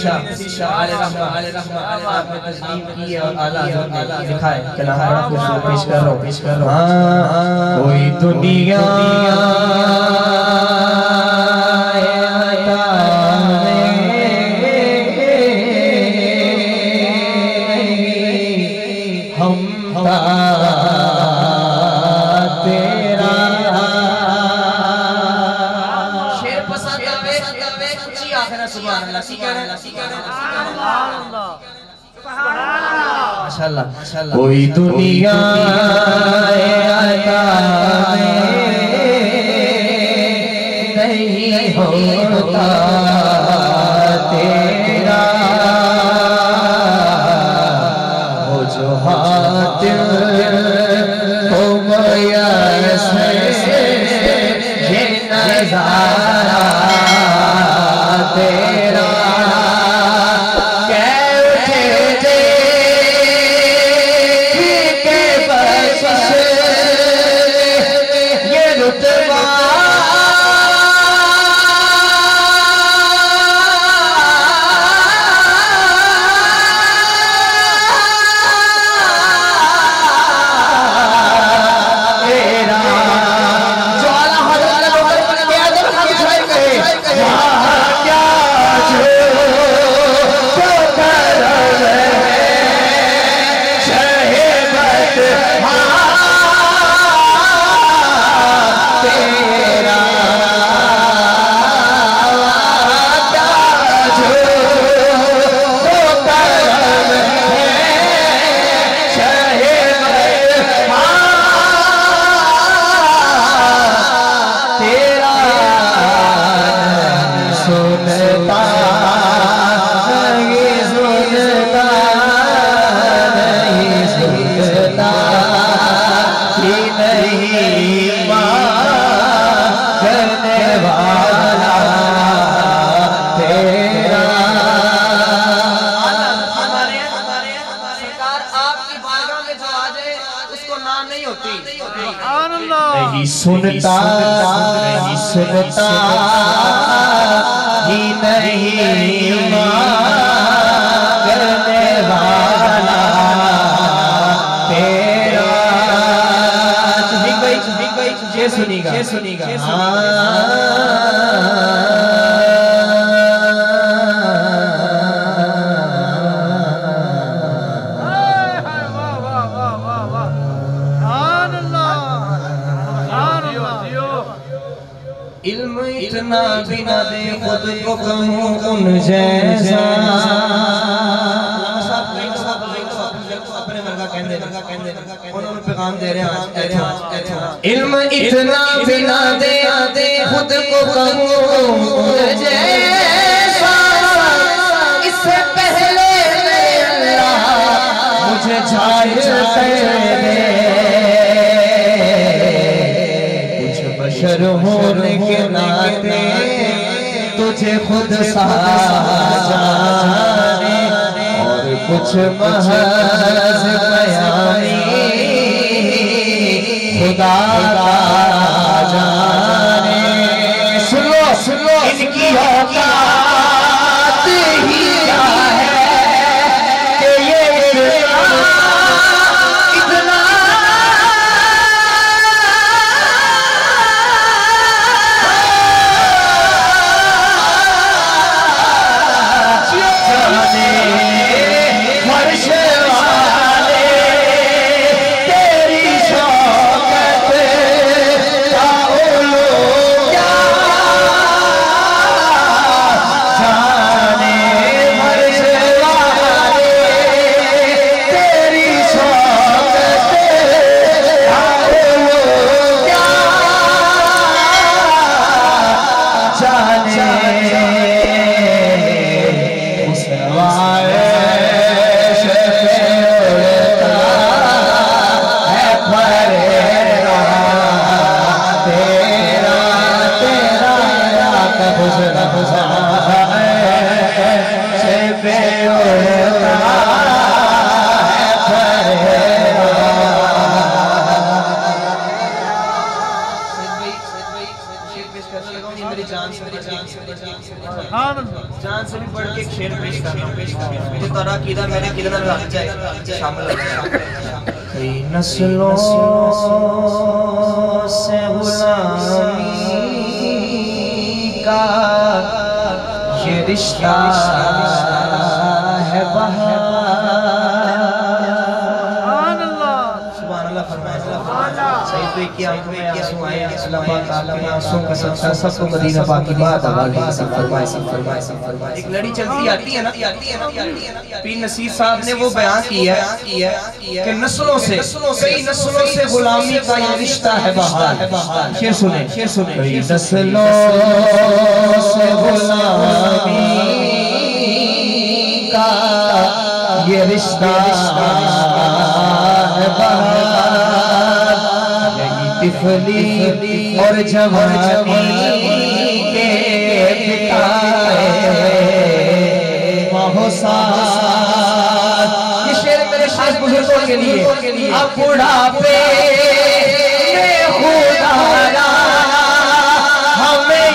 शाह आले रहमा आपने तस्लीम की है और आला हज़रत ने लिखा है कलाम बड़ा पेश कर रहा हूं। कोई दुनिया माशाअल्लाह। कोई दुनिया नहीं होता तेरा वो जो हाथ तो मुयस्सर ये नज़ारा तेरा नहीं सुनता नहीं सुनता ही नहीं करने वाला तेरा ये सुनेगा ये सुनेगा। इल्म इतना बिना दे खुद को कहूँ उन जैसा अपने मरगा कहने उन्होंने पैगाम दे रहे हैं। इल्म इतना बिना दे खुद को कहूँ उन जैसा इससे पहले अल्लाह मुझे झाड़ दे बशर होने के नाते तुझे खुद जाने और कुछ महज बयानी खुदा जाने। सुनो सुनो इनकी औकात ही क्या है कि ये इतना जान से भी बढ़ के शेर पेश कर रहा हूं जो तारा कीदा मेरे किले में लग जाए शामिल हो जाए। कई नस्लों से गुलामी का ये रिश्ता है बहार। सुभान अल्लाह फरमाए सही तो क्या आंखों में आंसू आए अल्लाह पाक आपके आंसुओं का सदका सबको मदीना पाक की बात हवाले से फरमाए। एक लड़ी चलती आती है ना पीर नसीर साहब ने वो बयान किया कि नस्लों से कई नस्लों से गुलामी का ये रिश्ता है बहार। शेर सुने कई नस्लों से गुलामी का ये रिश्ता है बहार। तिफली और जवानी के बिताए महोसात। ये शेर मेरे खास बुजुर्गों के लिए। अब बुढ़ापे में खुदा हमें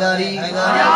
हैदारी